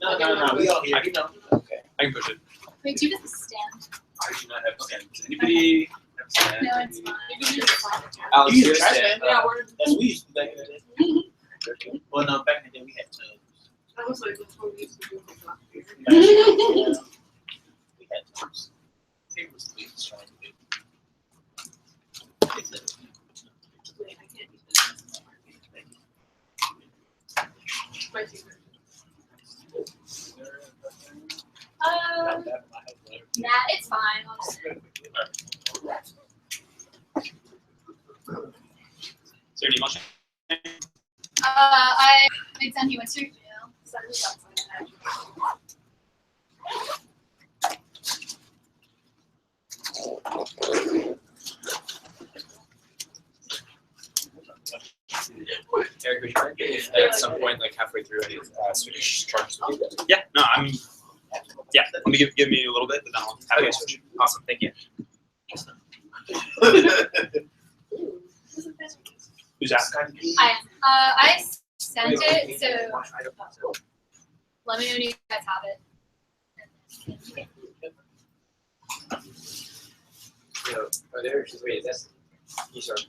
No. We all here. You know. Okay. I can push it. Wait, do you have to stand? I do not have a stand. Does anybody have a stand? No, it's fine. Alex, You you use have a trash stand. man. That's what we used to do back in the day. Well, no, back in the day we had to. That was like that's what we used to do for last year. We had tubs. Paper was big, strong, big. It's a- Wait, I can't use this. My favorite. Nah, it's fine. I'll just- Is there any motion? I sent you a suit, so I was outside. Eric, would you mind at some point, like halfway through, any switch charges with you? Yeah, no, I mean, yeah, let me give me a little bit, but then I'll have you switch. Awesome, thank you. Who's that? I sent it, so let me know when you guys have it. Wait, that's you start.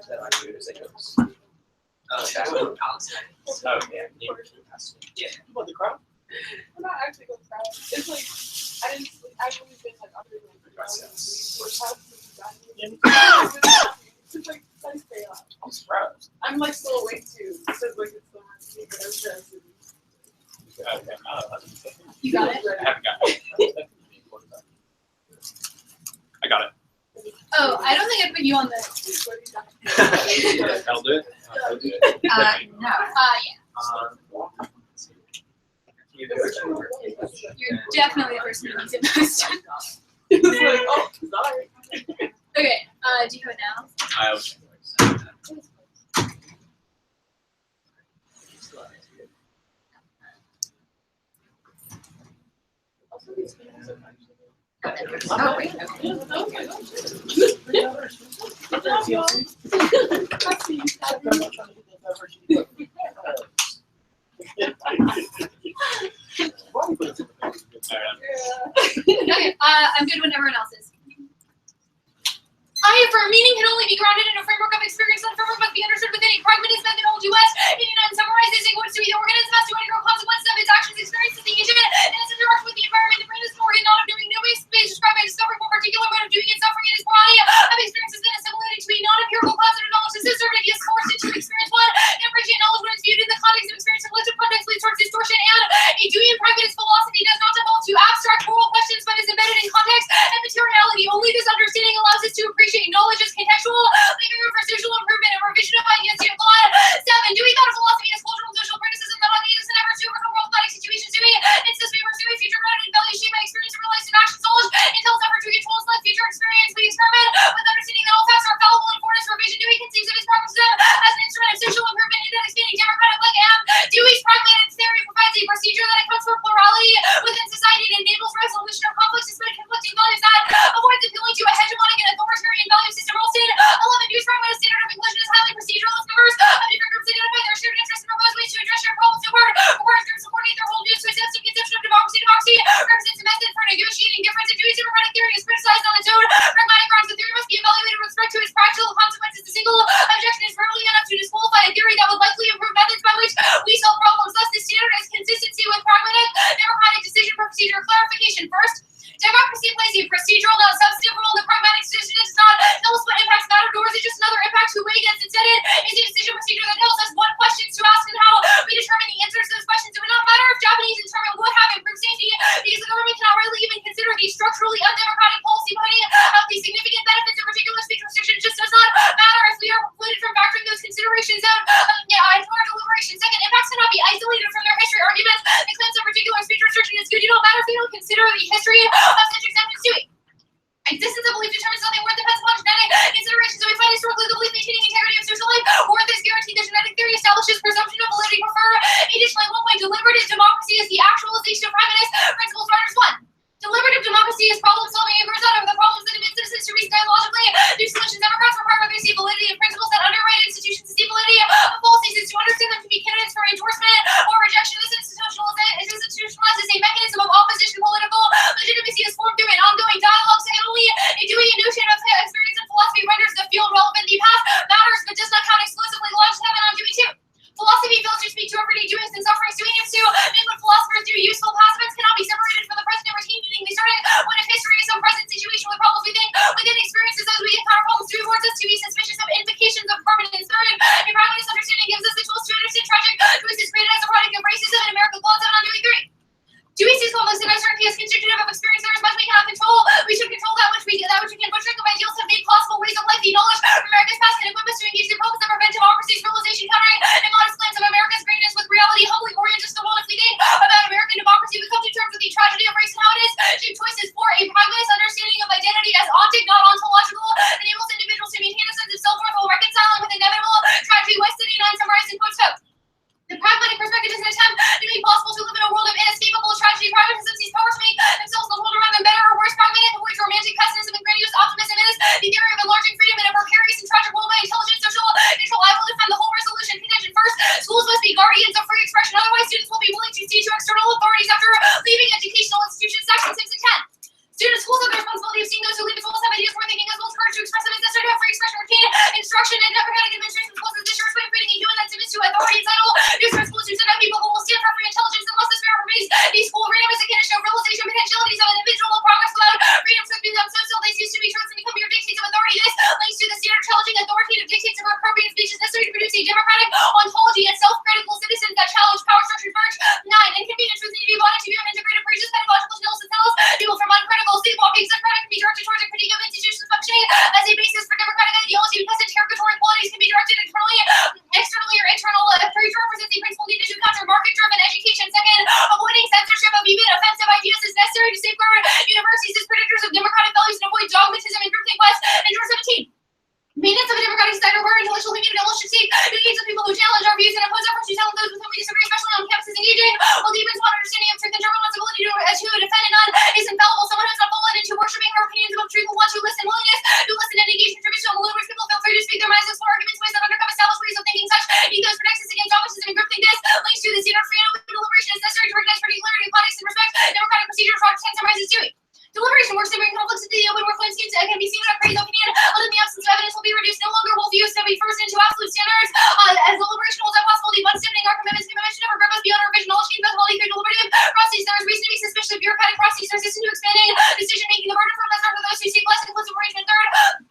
That on you, is that yours? Oh, that's what Alex said. Oh, yeah. You What, the crowd? I'm not actually going to cry. It's like I didn't sleep. I've only been like under the it's like that's very loud. I'm surprised. I'm like still awake too. Because like it's so hard to sleep, but I'm just Okay. You got it? I haven't got it. I got it. Oh, I don't think I put you on the. That'll do it. That'll do it. No. Yeah. You're definitely the person who needs it most. It's like, oh, sorry. Okay. Do you have it now? I was. Oh, wait. Okay. I'm good when everyone else is. I affirm meaning can only be grounded in a framework of experience, and framework must be understood within a pragmatist methodology. West, Indian and summarizes a what's to be the organism as to integral consequences of its actions, experiences, the agent, and its interaction with the environment. The brain is an organ not of doing, no way space described by discovering one particular mode of doing it, suffering it is body of experiences then assimilated to a non-empirical concept of knowledge. This is certain ideas forced into experience one, and appreciate knowledge when it's viewed in the context of experience. Collective context leads towards distortion, and a doing pragmatist philosophy does not devolve to abstract moral questions, but is embedded in context and materiality. Only this understanding allows us to appreciate knowledge as contextual, leaving room for social improvement and revision of ideas to apply. 7. Dewey thought of philosophy as cultural and social criticism that on needs and efforts to overcome problematic situations. Dewey insists we pursue a future grounded in values shaped by experience and realized in action. Knowledge until its effort to control select future experience. We experiment with understanding that all facts are fallible and for its revision. Dewey conceives of his pragmatism as an instrument of social improvement and then expanding democratic like M. Dewey's pragmatic theory provides a procedure that accounts for plurality within society and enables resolution of conflicts despite conflicting values that avoids appealing to a hegemonic and authoritarian value system. Ralston 11. Dewey's pragmatic standard of inclusion is highly procedural. Its members of different groups identify their shared interests and propose ways to address shared problems. Requires groups supporting their whole views to accept some conception of democracy. Democracy represents a method for negotiating difference. If Dewey's democratic theory is criticized on its own pragmatic grounds, the theory must be evaluated with respect to its practical consequences. The single objection is rarely enough to disqualify a theory that would likely improve methods by which we solve problems. Thus, the standard is consistency with pragmatic democratic decision procedure. Clarification. First, democracy plays a procedural, not substantive role. The pragmatic decision does not tell us what impacts matter, nor is it just another impact to weigh against. Instead, it is a decision procedure that tells us what questions to ask and how we determine the answers to those questions. It would not matter if Japanese internment would have improved safety, because the government cannot really even consider the structurally undemocratic policy pointing out the significant benefits of particular speech restrictions. Just does not matter if we are precluded from factoring those considerations out into our deliberations. Second, impacts cannot be isolated from their history. Arguments that claims a particular speech restriction is good do not matter if we don't consider the history of such acceptance to it. Existence of belief determines something worth depends upon genetic considerations. So we find historically the belief maintaining integrity of social life, or if this guarantee the genetic theory establishes presumption of validity. Prefer additionally, one point, deliberative democracy is the actualization of pragmatist principles. Writers 1. Deliberative democracy is problem solving. It grows out of the problems that admit citizens to reason dialogically. These solutions Democrats require whether they see validity of principles that underwrite institutions to see validity of policies is to understand them to be candidates for endorsement or rejection of this institutionalized as a mechanism of opposition to political legitimacy is formed through an ongoing dialogue. Secondly, a Dewey notion of experience in philosophy renders the field relevant. The past matters, but does not count exclusively. Lodge 7 on Dewey 2. Philosophy fails to speak to everyday doings and sufferings. Doing it to make what philosophers do useful. Past events cannot be separated from the present and retained meaning. We started when if history is some present situation with problems we think within experiences as we encounter problems to towards us to be suspicious of implications of permanence. Third, a pragmatist understanding gives us the tools to understand tragic choices created as a product of racism in America. Lodge 7 on Dewey 3. Dewey sees complex and uncertainty as constitutive of experience. There is much we cannot control. We should control that which we can. But think of ideals have made possible ways of life. The knowledge from America's past can equip us to engage the problems that prevent democracy's realization, countering immodest claims of America's greatness with reality, humbly orient us to the world. If we think about American democracy, we come to terms with the tragedy of race and how it is. Shape choices for a pragmatist understanding of identity as ontic, not ontological, enables individuals to maintain a sense of self-worth while reconciling with inevitable tragedy. West 39 summarized in quotes. The pragmatic perspective is an attempt to make possible to live in a world of inescapable tragedy. Pragmatism sees power to make themselves the world around them better or worse. Pragmatic avoids romantic pessimism and grandiose optimism. It is the theory of enlarging freedom in a precarious and tragic world by intelligent social control. I will defend the whole resolution contention. First, schools must be guardians of free expression. Otherwise, students will be willing to cede to external authorities after leaving educational institutions. Section 6 and 10. Schools have the responsibility of seeing those who leave the schools have ideas worth thinking as well as courage to express them. It's necessary to have free expression, retain instruction, and democratic administration schools as this way of creating a human that submits to authority and title. These are schools who send out people who will stand for free intelligence unless the spirit remains. The school freedom is a condition of realization of potentialities of individual progress. Without freedom, so become so they cease to be truths and become your dictates of authority. This links to the standard challenging authoritative dictates of appropriate speech is necessary to produce a democratic ontology and self-critical citizens that challenge power structures. Verge 9. Inconvenient truths need to be brought into view and integrated preaches pedagogical skills and tells people from uncritical sleepwalking. Can be directed towards a critique of institutions functioning as a basis for democratic ideology because interrogatory qualities can be directed internally, externally, or internal. Preacher represents a principle needed to counter market-driven education. Second, avoiding censorship of even offensive ideas is necessary to safeguard universities as predictors of democratic values and avoid dogmatism and groupthink. West and 17. Maintenance of a democratic society where intellectual community should seek engage with people who challenge our views and oppose efforts to challenge those with whom we disagree, especially on campuses. Engaging will deepen one understanding of truth and everyone's ability to defend and none is infallible. Someone who is not fallen into worshiping her opinions about truth will want to listen. Willingness to listen and engage contributes to a mood which people feel free to speak their minds, explore arguments, ways that undercome established ways of thinking. Such ethos protects us against dogmatism and groupthink. This links to the standard free and open deliberation is necessary to recognize particularity of context and respect democratic procedures. Rock 10 summarizes Dewey. Deliberation works to bring conflicts into the open where claims can be seen in a praise opinion. But in the absence of evidence will be reduced. No longer will views to be first into absolute standards. As deliberation holds that possibility, but stiffening our commitments to never grip us beyond our vision. All achieved methodology through deliberative processes. There is reason to be suspicious of bureaucratic processes resistant to expanding decision making. The burden from for those who seek less inclusive arrangement. Third,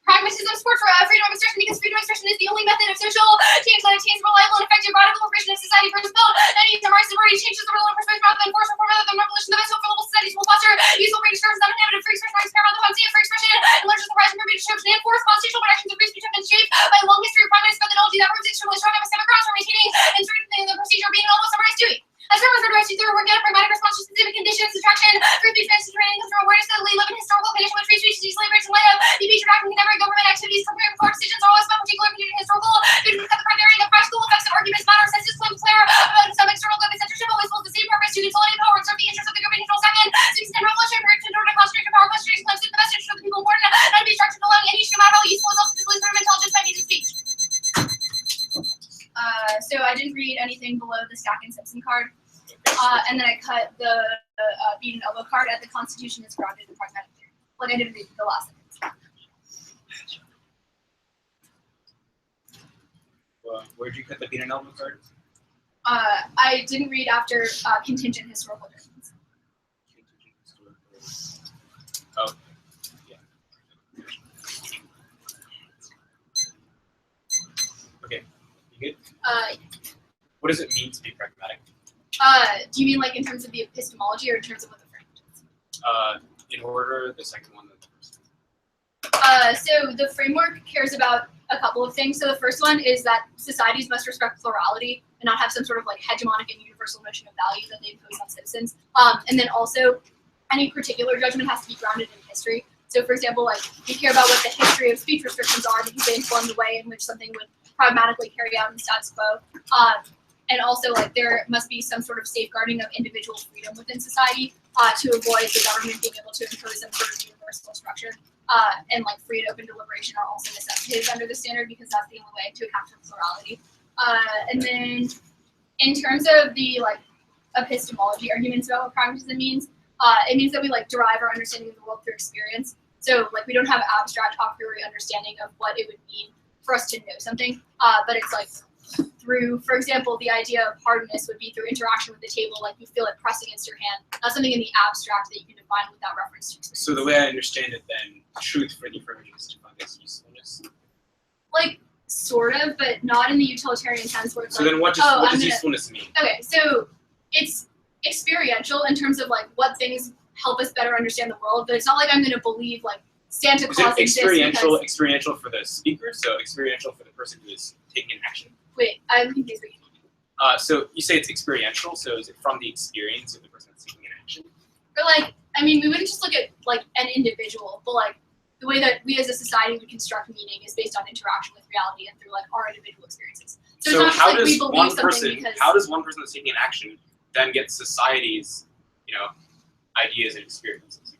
pragmatism supports for freedom of expression because freedom of expression is the only method of social change that attains reliable and effective radical liberation of society. First build, then you summarize the already changes the real and perspective rather than force reform rather than revolution. The best hope for global societies will foster useful free terms that inhibited free expression, experiment the potency of free expression, and largest the rise and permeated disruption and force constitutional protections of free speech have been shaped by a long history of pragmatist methodology that proves extremely strong epistemic grounds for maintaining and strengthening the procedure being almost summarized Dewey. As terms are directed through work at a pragmatic response to specific conditions, attraction, free speech, fantasy training, comes from awareness that we live in historical condition which free speech is easily breaks in light of the feature of contemporary government activities. Preparing for decisions are always about particular historical to cut the criteria. The practical effects of arguments matter. Since this claim clear about some external government censorship always holds the same purpose to consolidate power and serve the interests of the government control. Second, seeks to revolution in order to concentrate power. Concentration claims to the best interest of the people important, not to be distracted from allowing any issue no matter how useful is also displays from intelligence by means of speech. So I didn't read anything below the Stack and Simpson card. And then I cut the beat and elbow card at the Constitution is grounded in pragmatic theory. Like I did read the last sentence. Where'd you cut the beat and elbow card? I didn't read after contingent historical judgments. Oh, yeah. Okay, you good? What does it mean to be pragmatic? Do you mean like in terms of the epistemology or in terms of what the framework is? In order, the second one, the first. So the framework cares about a couple of things. So the first one is that societies must respect plurality and not have some sort of like hegemonic and universal notion of value that they impose on citizens. And then also any particular judgment has to be grounded in history. So for example, like we care about what the history of speech restrictions are because they inform the way in which something would pragmatically carry out in the status quo. And also, like, there must be some sort of safeguarding of individual freedom within society to avoid the government being able to impose some sort of universal structure. And, like, free and open deliberation are also necessitated under the standard because that's the only way to account for plurality. And then in terms of the like epistemology arguments about what pragmatism means, it means that we like derive our understanding of the world through experience. So like we don't have abstract a priori understanding of what it would mean for us to know something, but it's like through, for example, the idea of hardness would be through interaction with the table, like you feel it press against your hand. That's something in the abstract that you can define without reference to experience. So the way I understand it, then, truth for the affirmative is defined as usefulness. Like sort of, but not in the utilitarian sense where it's So like, then, what does usefulness mean? Okay, so it's experiential in terms of like what things help us better understand the world, but it's not like I'm going to believe like Santa Claus Is it exists because... experiential for the speaker, so experiential for the person who is taking an action? Wait, I'm confused what you mean. So you say it's experiential, so is it from the experience of the person that's taking an action? Or like, I mean, we wouldn't just look at like an individual, but like the way that we as a society would construct meaning is based on interaction with reality and through like our individual experiences. So it's not just like we believe something because... How does one person that's taking an action then get society's, ideas and experiences?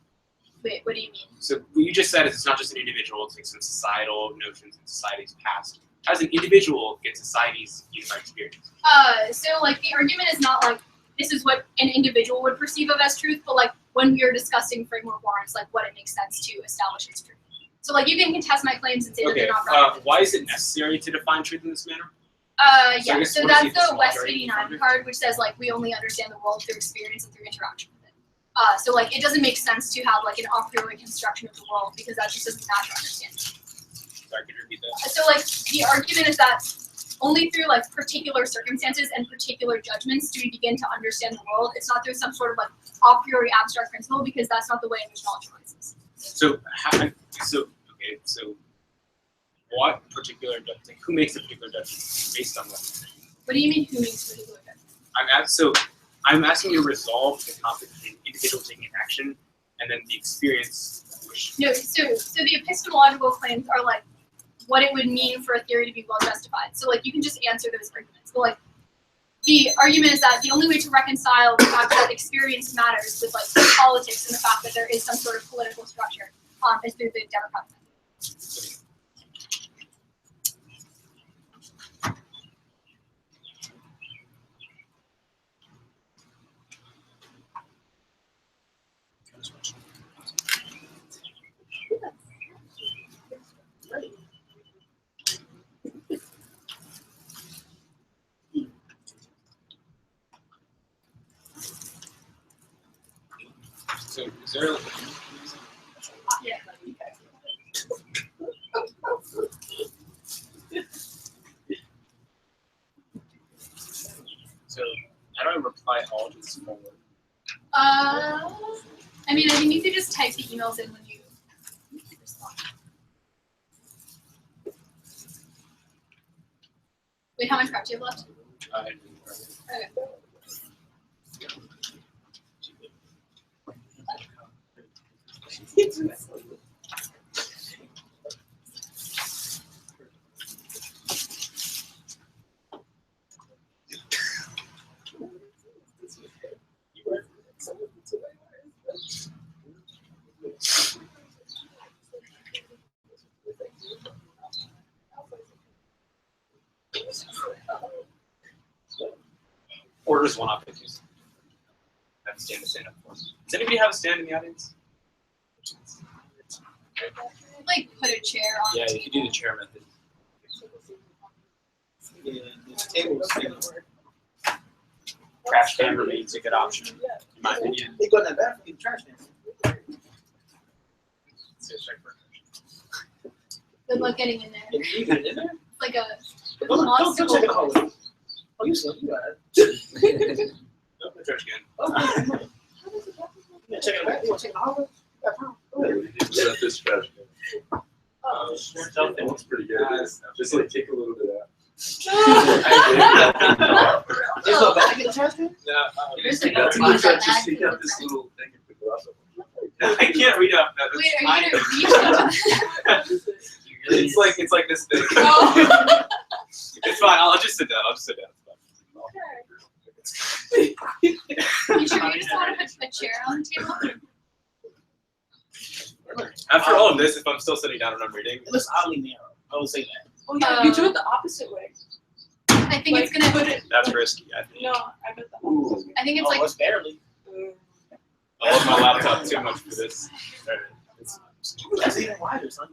Wait, what do you mean? So what you just said is it's not just an individual, it's like some societal notions in society's past. How does an individual get society's unified experience? So like the argument is not like this is what an individual would perceive of as truth, but like when we are discussing framework warrants, like what it makes sense to establish as truth. So like you can contest my claims and say that they're not right. Why is it necessary to define truth in this manner? Yeah, so that's the West 89 card, which says like we only understand the world through experience and through interaction with it. So like it doesn't make sense to have like an a priori construction of the world because that just doesn't match our understanding. Sorry, could you repeat that? So like the argument is that only through like particular circumstances and particular judgments do we begin to understand the world. It's not through some sort of like a priori abstract principle because that's not the way in which knowledge arises. So what particular judgment? Who makes a particular judgment based on what? What do you mean who makes a particular judgment? I'm asking you to resolve the conflict between individual taking an action and then the experience. No, so the epistemological claims are like what it would mean for a theory to be well justified. So like you can just answer those arguments. But like the argument is that the only way to reconcile the fact that experience matters with like politics and the fact that there is some sort of political structure is through the democratic method. So is there Yeah. So how do I reply all to this forward? I mean, I think you could just type the emails in when you respond. Wait, how much prep do you have left? Okay. Orders one off issues. I have a stand up for. Does anybody have a stand in the audience? Like put a chair on. Yeah, you could do the chair method. Yeah, this table is still work. Trash can remains a good option, in my opinion. They go in that bathroom and get trash can. Good luck getting in there. If you get it in there, It's like a don't check it out. Oh, you slow, you got it. Nope, the trash can. Okay. You check it back. You want to check the hallway? Set this trash can. That looks pretty good. Just like take a little bit out. There's no bag in the trash can? There's a That's box my on trash. that. Just take out this little thing and pick it up. I can't read up that. Wait, are you gonna read? It's like this thing. Oh. It's fine. I'll just sit down. It's fine. You sure you just want to put a chair on the table? After all of this, if I'm still sitting down and I'm reading, It looks oddly narrow. I would say that. Oh yeah, you do it the opposite way. I I think it's gonna. That's risky. I think. No, I bet the whole I think it's like. it's barely. I love my laptop too much for this. It's- That's even wider, son.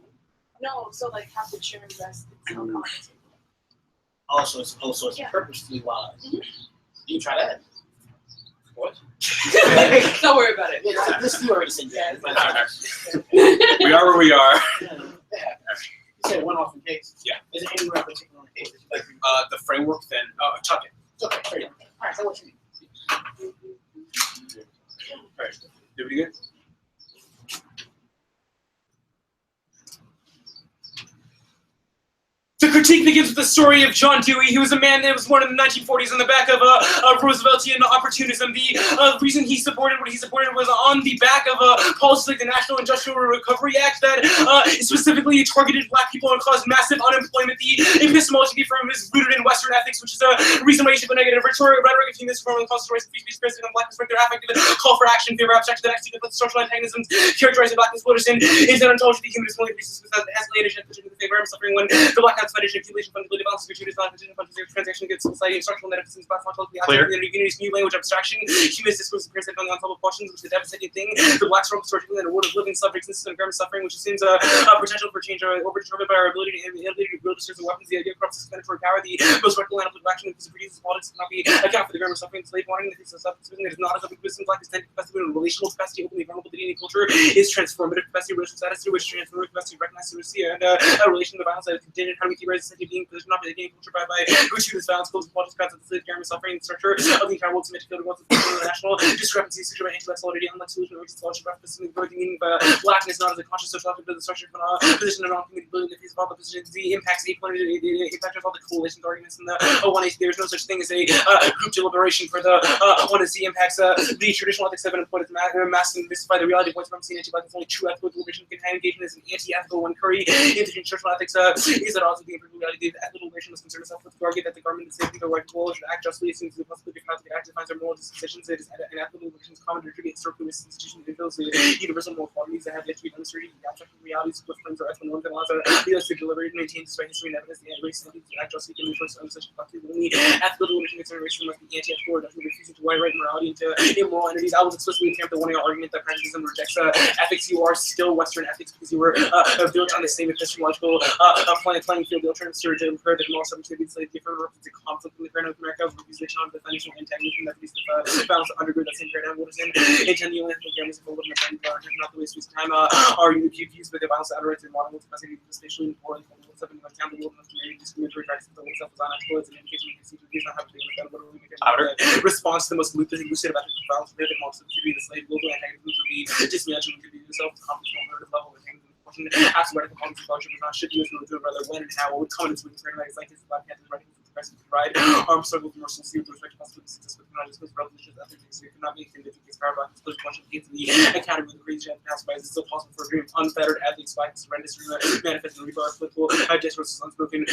No, so like have the chair rest itself on the table. Also, it's Yeah. purposely wide. Mhm. You try that. What? Don't worry about it. Yeah, this you already said that. We are where we are. Yeah. You said one off in case. Yeah. Is there anywhere in particular on the case that you like? The framework, then tuck it. Okay, fair enough. All right, so what you need? All right. Did we good? The critique begins with the story of John Dewey. He was a man that was born in the 1940s on the back of Rooseveltian opportunism. The reason he supported what he supported was on the back of policies like the National Industrial Recovery Act that specifically targeted black people and caused massive unemployment. The epistemology firm is rooted in Western ethics, which is a reason why you should go negative rhetoric of this form of constitutional free speech, president, and blackness, their affective call for action, favor abstract, the next social antagonisms, characterizing blackness, politicization, is an ontology of the humanist only basis that has later in the favor of suffering when the black House Foundation accumulation fungibility balance gratuitous non-contingent function transaction gets society instructional metaphysics class ontology communities new language abstraction humanist discourse appears on the ensemble questions which is a devastating thing the black struggle story in a world of living subjects and system of suffering which assumes a potential for change overdetermined by our ability to wield discourse and weapons the idea of corrupt explanatory power the most rectal and applicable action because it produces politics cannot be account for the grammar suffering slave wanting the face of self-specific that is not a subject wisdom black extended capacity and relational capacity openly vulnerable to any culture is transformative capacity relational status through which transformative capacity recognized to see and a relation to violence that is contingent how do we keep rising being positioned not by the game culture by virtue of this violence close politics of the slave grammar suffering structure of the entire world to make the national discrepancies situated by intellectual solidity unlike solution which is logical reference growing meaning of blackness not as a conscious social object but the structure of position of non-community in the face of all the positions the impacts the impact of all the coalitions arguments and the there's no such thing as a group deliberation for the one is the impacts the traditional ethics have been employed as mask and mystify the reality of what's from seen anti-black is only true ethical deliberation can engagement as an anti-ethical one curry into traditional ethics is at odds with the improved reality of ethical deliberation was concerned itself with to argue that the government is safety the right to should act justly as soon as the possibility of how to act defines our moral dispositions it is an ethical deliberation is common to attribute historically with institutions and those universal moral qualities that have yet to be demonstrated the abstract realities of frames or ethical norms and laws are realistic deliberate and maintained despite history and evidence the race to act justly can refer to such collective only ethical deliberation consideration must be anti-ethical or doesn't refusing to wide right morality into immoral entities. I will explicitly attempt the one argument that pragmatism rejects ethics. You are still Western ethics because you were built on the same epistemological playing field. The alternative theory to infer that moral subjectivity is different reference to conflict in the paradigm of America, because they challenge the financial antagonism that these found to undergird that same paradigm. What is in intend the only ethical grammars of the not the waste of time are you confused with the violence that outright and model capacity to spatially important what's up in the town the world must be discriminatory practices that what's up is unethical as an indication of these not have to be response to the most lucid about the violence of the most to be the slave global antagonism to be dismantled to be yourself accomplishment level of things. Ask radical policy culture does not should use to rather when and how would come into pragmatics like this black Panthers radical progressive right armed struggle with mercilessly with respect to possible success with not just with revolutions ethics so you cannot be convicted against power black exposure question against the academy with the region passed by is it still possible for a dream unfettered ethics by horrendous manifest and rebar political discourse unspoken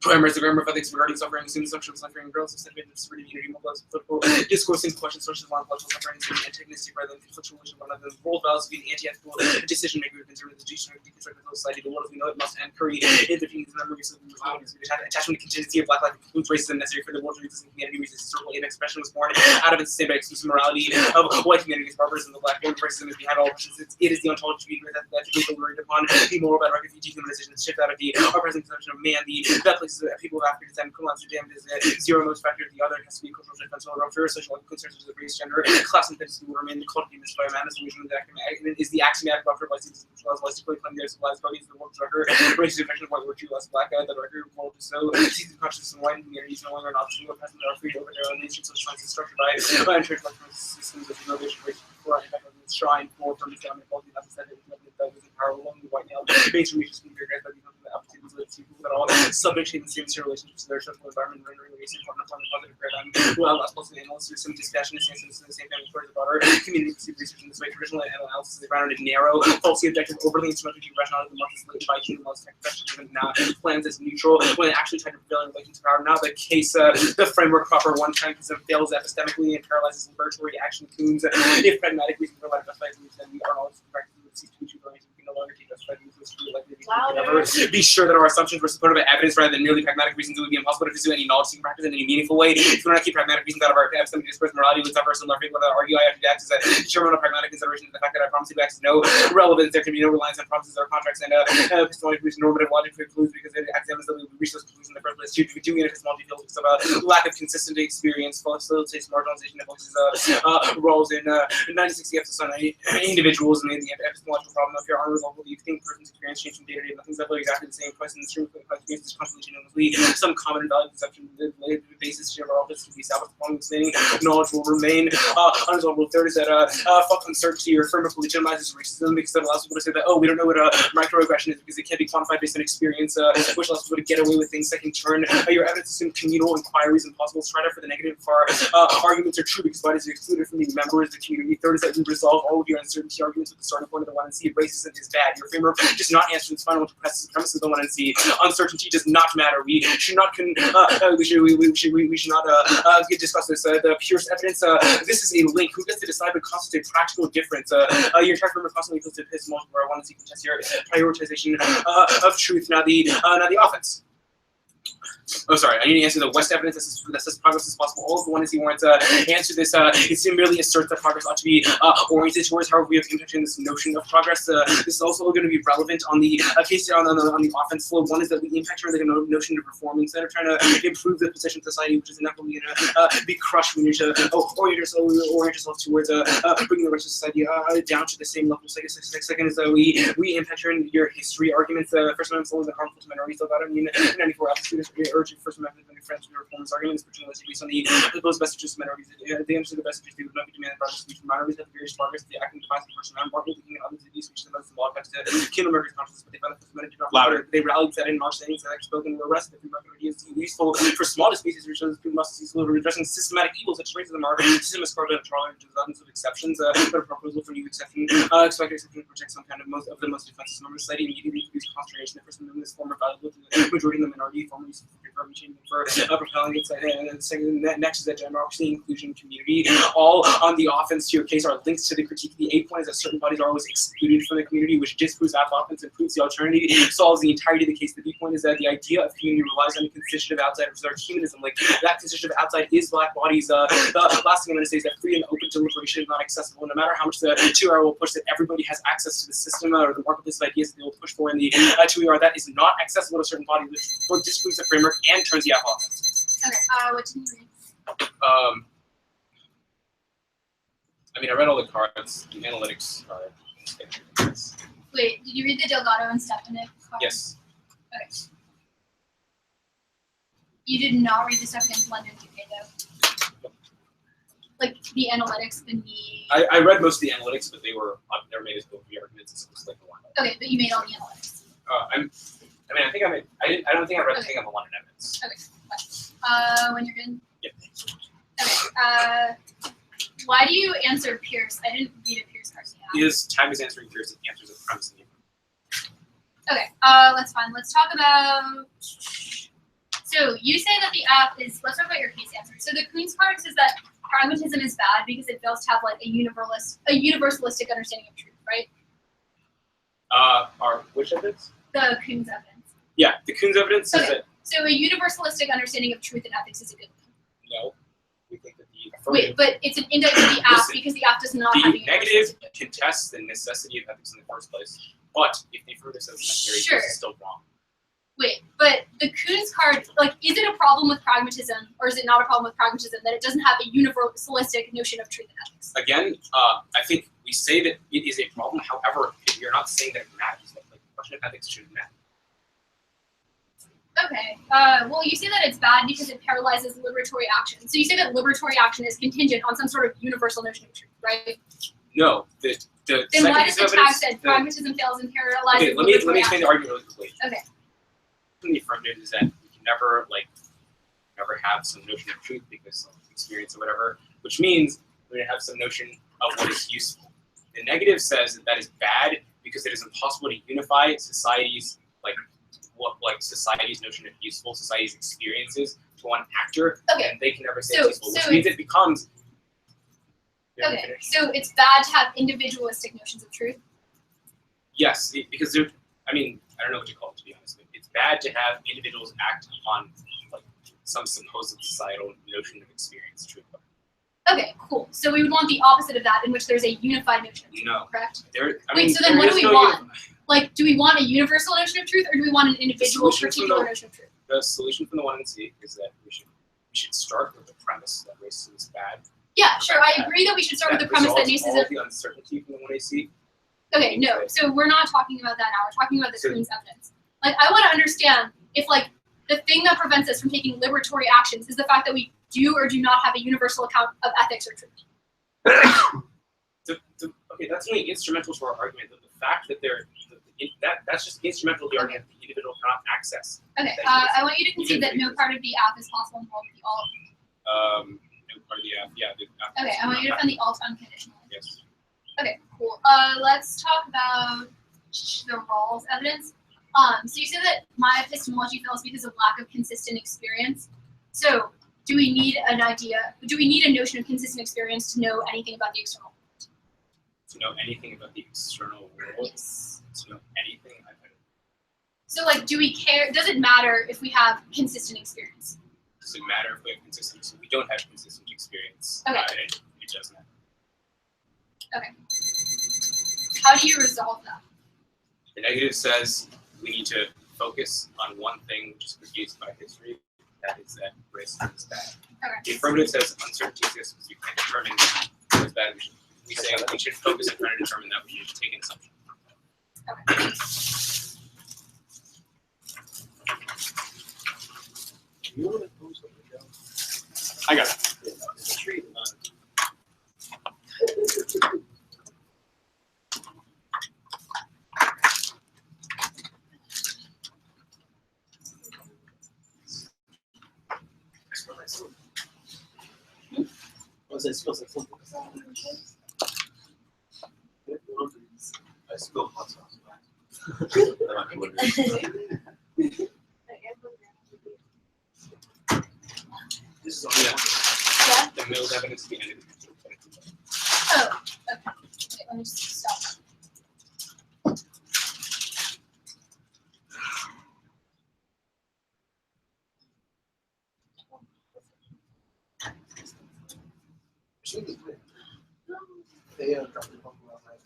primers the grammar of ethics regarding suffering, assuming sexual suffering, girls have sentiment, disability, unity, mobilized political discourse, and question sources of ontological suffering, and antagonistic rather than conflictual relation with one another. The role of values being anti-ethical decision maker with conservative institution of deconstructed society. The world as we know it must end. Curry intervenes in the memories of the attachment to contingency of black life includes racism necessary for the world to exist in humanity. Reason historical expression was born out of its same exclusive morality of white communities, barbers, and the black born racism is behind all oppressions. It is the ontology that ethically delivered upon the moral bedrock of dehumanization, shift out of the our present conception of man, that places people of African descent, colonial Sudan is a zero most factor. The other has to be cultural defense or rupture, social concerns such as race, gender, class, and things will remain the culture of by man as a illusion of the is the axiomatic rupture by citizens as well as claim their civilized bodies, the world's record, race infection of white virtue, less black guy, the record world is so sees the consciousness and white communities no longer not single present are free over their own nations, so science is structured by church like systems of innovation, race, before in fact shrine for from the family quality not to send it that was power along the white nail based on regions can be very by the opportunities of people that all subject to the same relationships to their social environment rendering race important upon the positive paradigm who allows possibly analysis through some dispassionate senses in the same family towards the broader community perceived research in this way traditional analysis is grounded in narrow falsely objective overly instrumental rationality the market's late by human most technical now plans as neutral when it actually tried to prevail in relation to power now the case the framework proper one time fails epistemically and paralyzes liberatory action tunes if pragmatic reason for life then we are all practically cease to be true no longer take justified reasons to be likely to be sure that our assumptions were supported by evidence rather than merely pragmatic reasons. It would be impossible to pursue any knowledge-seeking practice in any meaningful way. If we do not keep pragmatic reasons out of our epistemic discourse, morality would suffer. Similar fate without argue. I have to act as a determinant of pragmatic consideration. The fact that I promise you acts no relevance. There can be no reliance on promises or contracts, and epistemology produces normative logic concludes because it academics that we reach those conclusions in the first place. Doing epistemology feels because of a lack of consistent experience, facilitates marginalization, and focuses roles in 1960 emphasis on individuals and the epistemological problem of your unresolvable. You think person's experience change from day to day. Nothing's ever exactly the same. Question the stream of experience is constantly changing. Some common value conception the basis to our office to be established upon explaining knowledge will remain unresolvable. Third is that fuck uncertainty or affirmatively legitimizes racism because it allows people to say that, oh, we don't know what a microaggression is because it can't be quantified based on experience, which allows people to get away with things that can turn your evidence assume communal inquiries impossible. Strider for the negative for arguments are true because bodies are excluded from the members of the community. Third is that you resolve all of your uncertainty arguments with the starting point of the 1 and C. Racism is bad. Your framework does not answer its fundamental premises of the 1 and C. Uncertainty does not matter. We should not discuss this. The purest evidence. This is a link. Who gets to decide what constitutes a practical difference? Your entire framework constantly goes to epistemology where I want to see contest your prioritization of truth. Now the offense. Oh, sorry. I need to answer the West evidence that says progress is possible. All of the 1 and C warrants answer this. It merely asserts that progress ought to be oriented towards. However, we have impacted this notion of progress. This is also going to be relevant on the case on the offense flow. One is that we impact the notion of reform instead of trying to improve the position of society, which is inevitably going to be crushed when you orient yourself towards bringing the rest of society down to the same level. Second is that we impact your history arguments. First Amendment is only been harmful to minorities. So that 94 students urging First Amendment and friends to reform this argument is particularly based on the those best interests of minorities. They understand the best interests. They would not be demanded progress speech from minorities have various progress. The acting defies the First Amendment, market looking at others of these speeches and most of the law affects to kill America's consciousness, but they found that First Amendment did not louder. They rallied that in March saying that spoken were arrested. If ideas useful for smallest species, which shows people must use addressing systematic evils such as racism are system is carved out of tolerance to dozens of exceptions. But a proposal for new exception, expected exception to protect some kind of most defensive norms of society immediately produce consternation. The First Amendment is former valuable to the majority of the minority, formerly for propelling it. And second, next is that democracy, inclusion, community, all on the offense to your case are links to the critique. The A point is that certain bodies are always excluded from the community, which disproves that offense and proves the alternative, solves the entirety of the case. The B point is that the idea of community relies on the constitutive outside, which is our humanism. Like that constitutive outside is black bodies. The last thing I'm going to say is that free and open deliberation is not accessible. No matter how much the 2R will push that everybody has access to the system or the marketplace of ideas that they will push for in the 2R, that is not accessible to certain bodies, which disproves the framework and turns the offense. Okay, what did you read? I mean, I read all the cards. The analytics are. Wait, did you read the Delgado and Stefanik card? Yes. Okay. You did not read the stuff against London UK though. Like the analytics and the. I read most of the analytics, but I've never made as both the arguments as just like the one. Okay, but you made all the analytics. I don't think I read the thing on the London evidence. Okay. Fine. When you're good. Yep. Okay. Why do you answer Pierce? I didn't read a Pierce card. Because time is answering Pierce and answers a premise. Okay. That's fine. Let's talk about. So you say that the app is. Let's talk about your case answer. So the Kuhn's card says that pragmatism is bad because it fails to have like a universalistic understanding of truth, right? Which evidence? The Kuhn's evidence. Yeah, the Kuhn's evidence is that. So a universalistic understanding of truth and ethics is a good thing. No, we think that the affirmative. Wait, but it's an index to the app because the app does not have a negative contests the necessity of ethics in the first place. But if the affirmative says necessary, sure. It's still wrong. Wait, but the Kuhn's card, like, is it a problem with pragmatism, or is it not a problem with pragmatism that it doesn't have a universalistic notion of truth and ethics? Again, I think we say that it is a problem. However, if you're not saying that it matters, like the question of ethics shouldn't matter. Okay. Well, you say that it's bad because it paralyzes liberatory action. So you say that liberatory action is contingent on some sort of universal notion of truth, right? No. Then why does the tag say pragmatism fails and paralyzes? Okay, let me explain the argument really quickly. Okay. The affirmative is that you can never have some notion of truth because of experience or whatever, which means we're going to have some notion of what is useful. The negative says that is bad because it is impossible to unify society's society's notion of useful, society's experiences to one actor, okay. And they can never say it's useful, which means it becomes. Okay, so it's bad to have individualistic notions of truth. Yes, because they're. I mean, I don't know what you call it, to be honest. But it's bad to have individuals act upon like some supposed societal notion of experience. True. Okay, cool. So we would want the opposite of that, in which there's a unified notion of truth, No. correct? Wait, so then what do we want? Like, do we want a universal notion of truth, or do we want an individual, particular notion of truth? The solution from the 1 and C is that we should start with the premise that racism is bad. Yeah, sure. I agree that we should start with the premise that racism. All the uncertainty from the 1AC. Okay, no. So we're not talking about that now. We're talking about the Queen's evidence. Like, I want to understand if, like, the thing that prevents us from taking liberatory actions is the fact that we do or do not have a universal account of ethics or truth. Okay, that's only instrumental to our argument. The fact that that's just instrumental to the argument that the individual cannot access. Okay, I want you to concede that no part of the app is possible involved with the alt. No part of the app, yeah. Okay, I want you to find the alt unconditional. Yes. Okay, cool. Let's talk about the Rawls evidence. So you said that my epistemology fails because of lack of consistent experience. So do we need a notion of consistent experience to know anything about the external world? To know anything about the external world? Yes. To know anything? So, like, do we care? Does it matter if we have consistent experience? Does it matter if we have consistent? So we don't have consistent experience. Okay. It does matter. Okay. How do you resolve that? The negative says we need to focus on one thing which is produced by history. That is that racism is bad. Okay. The affirmative says uncertainty exists because you can't determine what is bad. We say we should focus on trying to determine that. We need to take an assumption. Okay. You want to post something down? I got it. It smells like something. I smell hot sauce. This is all. Yeah? The middle evidence at the end of the Oh, okay. Wait, let me just stop. They dropped the bumper last night.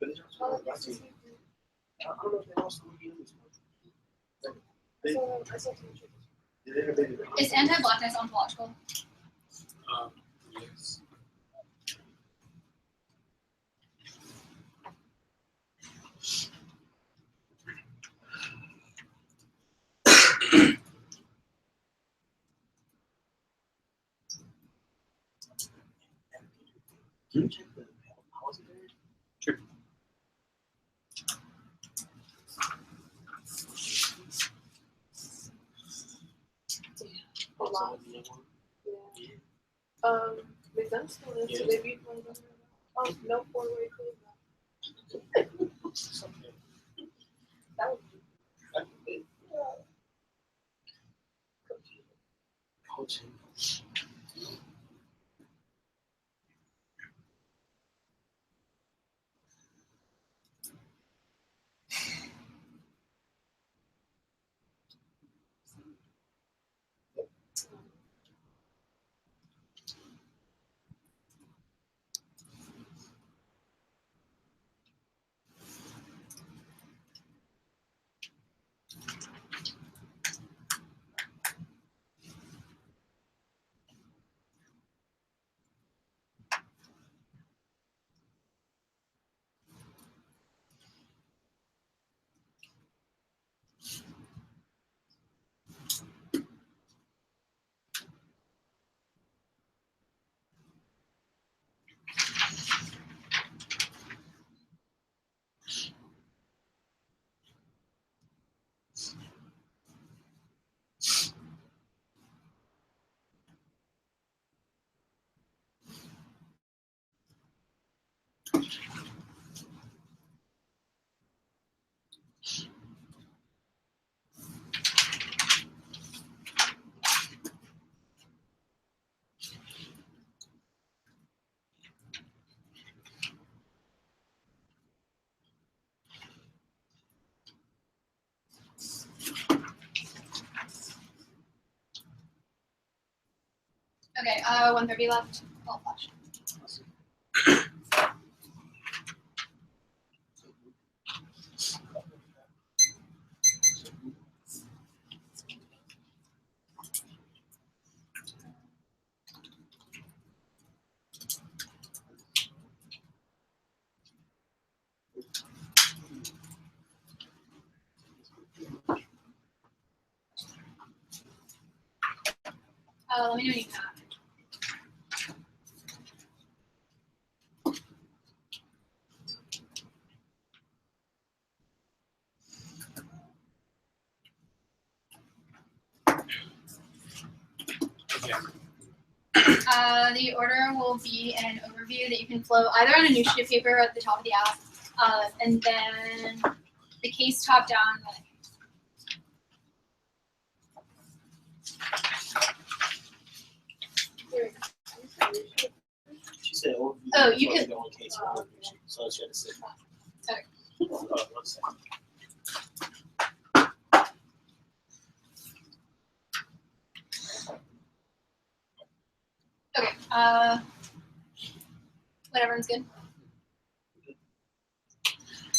But it's also last week. I don't know if they lost the weekend this month. Did they have baby? Is anti-blackness ontological? Yes. Can you check the policy there? Sure. A lot. Yeah. Is that still in? So they beat one another? Oh, no four-way clean. That would be. Coaching. Okay, 130 left. All flash. Let me know when you can. The order will be an overview that you can flow either on a new sheet of paper at the top of the app, and then the case top down. She said overview. Oh, you can- The only case of overview, so she had to sit. Okay. 1 second. Okay. When everyone's good.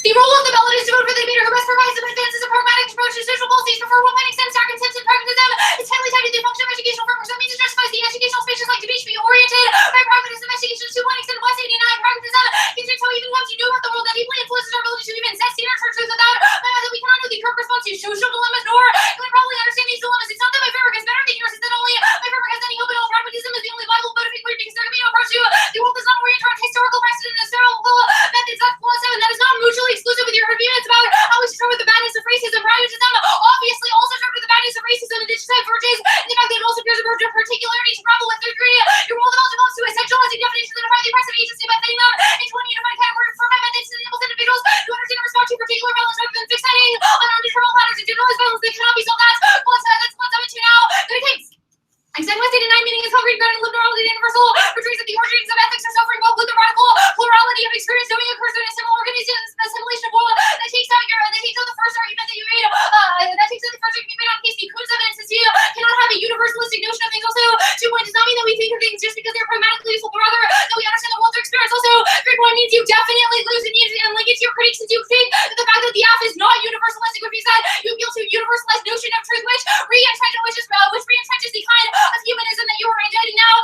The role of the ballot is to vote for the debater who best provides and advances a pragmatic approach to social policies before one finding sense, stack, consensus, pragmatism. It's highly tied to the function of educational frameworks. That means it justifies the educational spaces like debate should be oriented by pragmatism. Education to one extent, West 89 pragmatism considers how even once you know about the world that deeply influences our ability to even set standards for truth without that we cannot know the correct response to social dilemmas, nor can we probably understand these dilemmas. It's not that my framework is better than yours, it's that only my framework has any hope at all. Pragmatism is the only viable motivating point because there can be no approach to the world does not orient around historical precedent and historical methods. That's plus seven. That is not mutually exclusive with your review. It's about how we should start with the badness of racism. Pragmatism obviously also start with the badness of racism, and this diverges in the fact that it also appears a verge of particularity to grapple with. Third degree, your role develops to essentializing definitions that define the oppressive agency by fitting them into one unified category for my methods that enables individuals to understand and respond to particular violence rather than fixating on undeterminable patterns of generalized violence that cannot be solved. That's plus 7 now. Good case. Extend West 89 meaning is concrete grounding lived morality and universal portrays that the origins of ethics are suffering both with the radical plurality of experience knowing occurs in a similar organization, assimilation of world that takes out the first argument that you made, that takes out the first argument you made on case the Kuhn's evidence is you cannot have a universalistic notion of things. Also, 2 point does not mean that we think of things just because they're pragmatically useful, but rather that we understand the world through experience. Also, 3 point means you definitely lose and link it to your critiques since you think that the fact that the app is not universalistic would be that you appeal to a universalized notion of truth which re-entrenches the kind of humanism that you are indicting now.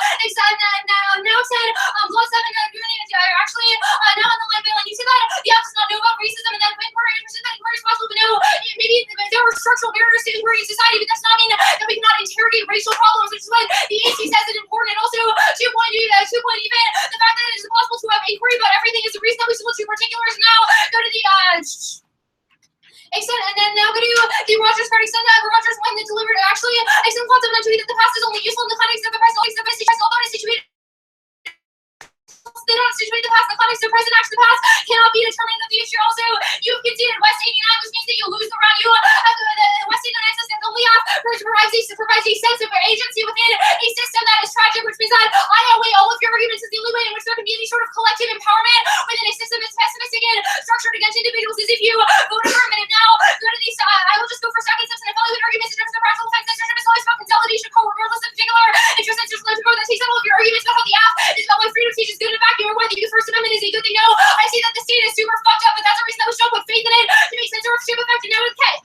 Now said, plus 7, actually, now on the line bill, and you see that the app does not know about racism, and then when we're interested in inquiry is possible to know maybe there are structural barriers to inquiry in society, but that's not mean that we cannot interrogate racial problems, which is what the AC says is important. And also, 2 point even, the fact that it is impossible to have inquiry about everything is the reason that we switch to particulars. Now, go to the extend, and then now go to the Rogers card. Extend Rogers when they delivered. Actually, extend concept not to that the past is only useful in the context of the present. The best although it is situated. They don't situate the past. The context of the present. Actually, the past cannot be determined in the future. Also, you've conceded West 89, which means that you lose the round. You the West 89 system only provides a sense of agency within a system that is tragic, which means that I outweigh all of your arguments as the only way in which there can be any sort of collective empowerment within a system that's pessimistic and structured against individuals is if you vote affirmative. Now, go to these. I will just go for second steps and evaluate arguments in terms of the practical effects. This system is always about consolidation, regardless of particular interest. It's just logical that takes all of your arguments about how the app is about why freedom of speech is good in vacuum or why the First Amendment is a good thing. No, I see that the state is super fucked up, but that's a reason that we should put faith in it to make sense of its shape effect. And now, okay.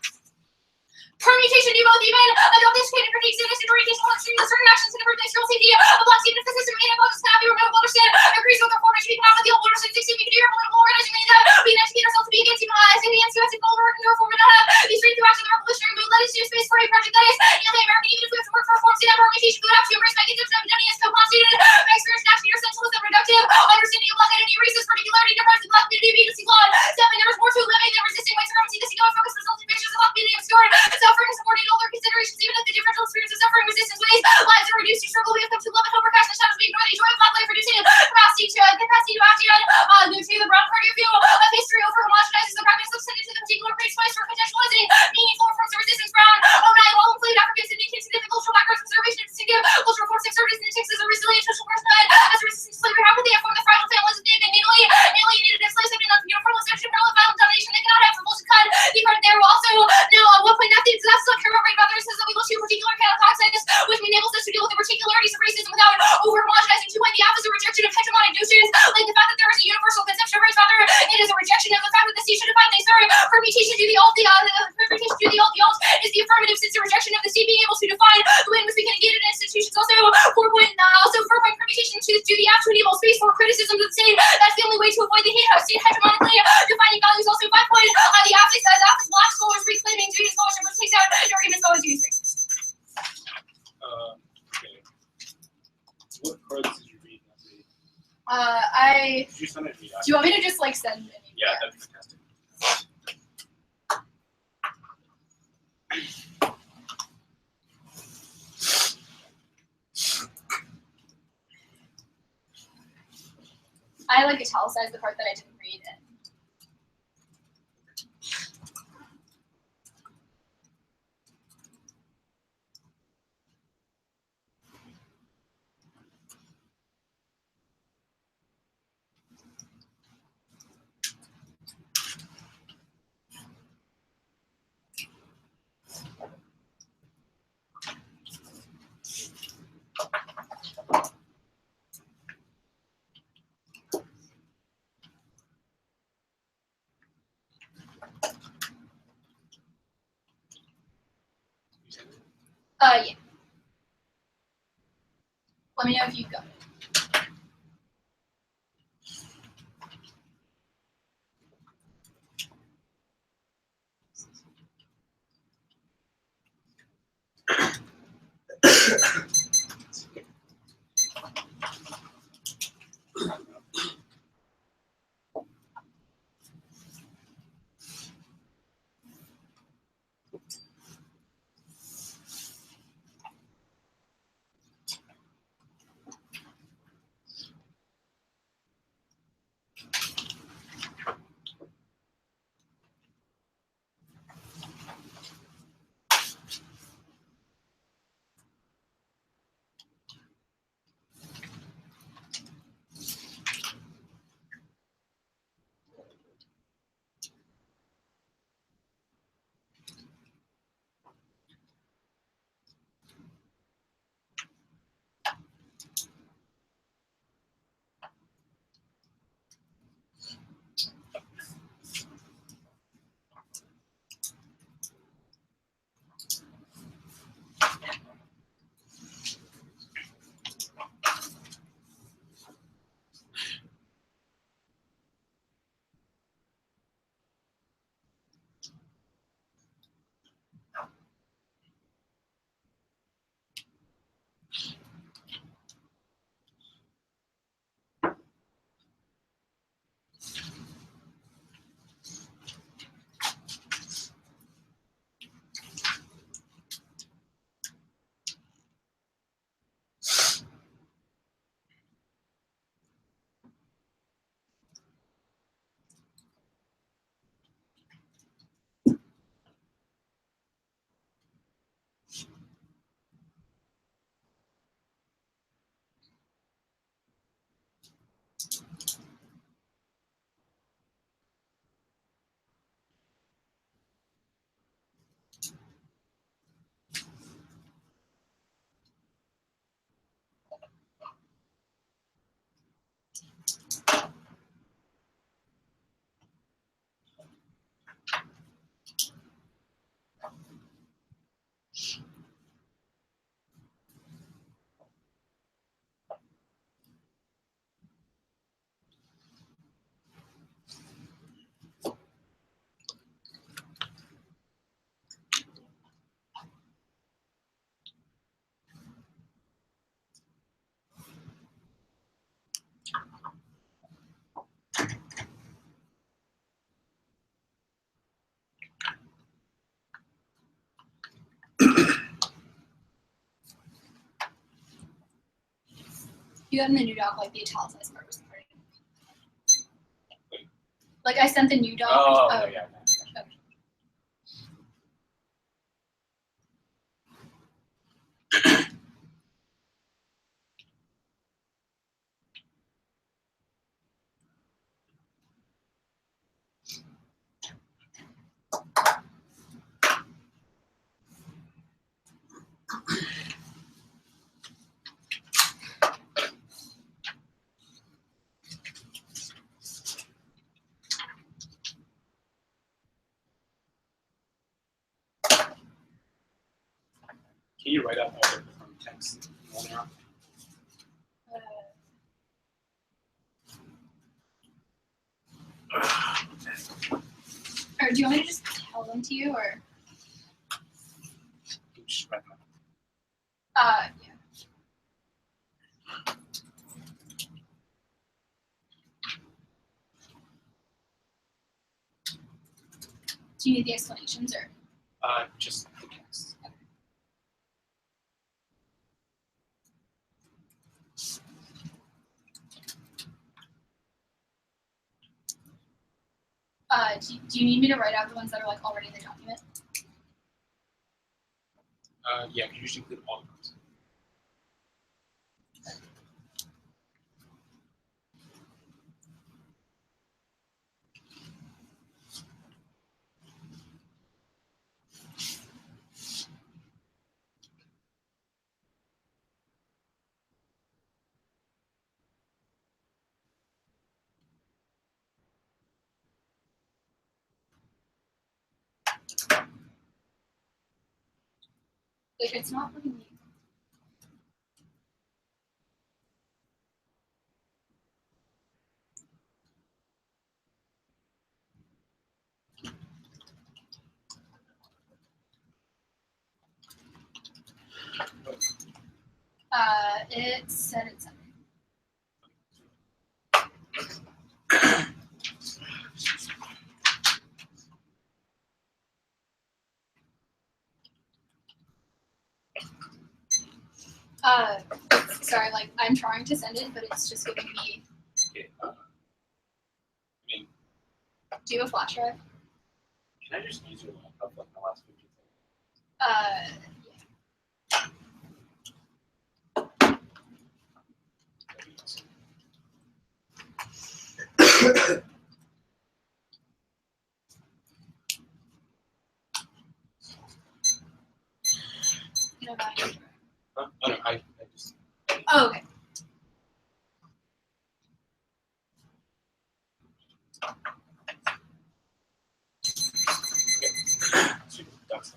Permutation, you both even adopt this kind of critiques in this orientation on certain actions to improve the external safety of blacks, even if the system may not cannot be removed. Understand agrees with the former speaking out of the old order 16. We can do your political organizing means that we can educate ourselves to be against working to reform and not have these straight through action the revolutionary move. Let us do space for a project that is anti-American, even if we have to work for reform. See that permutation, we would have to embrace mechanisms of identity as co-constituted by experience and action, your essentialism, reductive, understanding of black identity, racist, particularity, difference in black community, agency flawed. 7, there is more to living than resisting white supremacy. This economic focus results in pictures of black community obscured, suffering, supporting all their considerations, even if the differential experience of suffering, resistance, ways, lives are reduced to struggle. We have come to love and hope, or cast the shadows. We ignore the joy of black life, reducing capacity to act on to the broad party view of history over homogenizes the practice of sending to the particular place for contextualizing meaningful forms of resistance. Brown, 09, all include Africans and Indians, significant cultural backgrounds, conservation, and distinctive cultural forms, exerted in Texas, a resilient social personhood as resistance to slavery. How could they have formed the fragile families if they had been alienated as slaves? They've been uniform sexual violent domination. They cannot have repulsive cut. The card there will also now at what point nothing that's not care about right about. There says that we look to a particular kind of context which enables us to deal with the particularities of racism without peaceful criticisms of the state. That's the only way to avoid the hate house state hegemonically defining values. Also 5 point on the opposite side, the office black scholars reclaiming Jewish scholarship, which takes out the argument scholars use racist. Okay. What cards did you read? Did you send it to me? do you want me to just like send it? Yeah, that'd be fantastic. I like italicized the part that I didn't read it. Yeah. Let me know if you've got it. You got in the new doc, like the italicized part was the part. Like I sent the new doc. Oh, yeah. Okay. Can you write out all the different text? Or do you want me to just tell them to you, or? Just write them out. Yeah. Do you need the explanations, or? Just the text. Do you need me to write out the ones that are like already in the document? Yeah, you usually include all of those. Like, it's not letting me. It said it's something. Sorry, like, I'm trying to send it, but it's just giving me. Okay. Do you have a flash drive? Can I just use your laptop like the last 15 seconds? You know, about your drive. Oh no, I just. Oh, okay. That's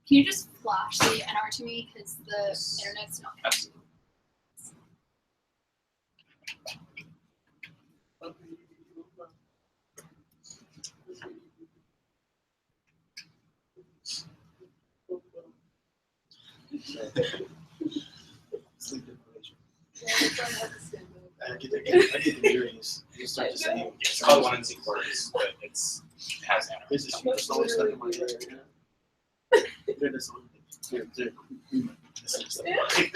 Can you just flash the NR to me because the internet's not connected? Sleep deprivation. Yeah, that's why I have to stand up. I get the earrings. You start to say, It's called 1 3/4, but it has anarchy. this is just always stuck in my hair. They're the same thing. This is stuck in my hair.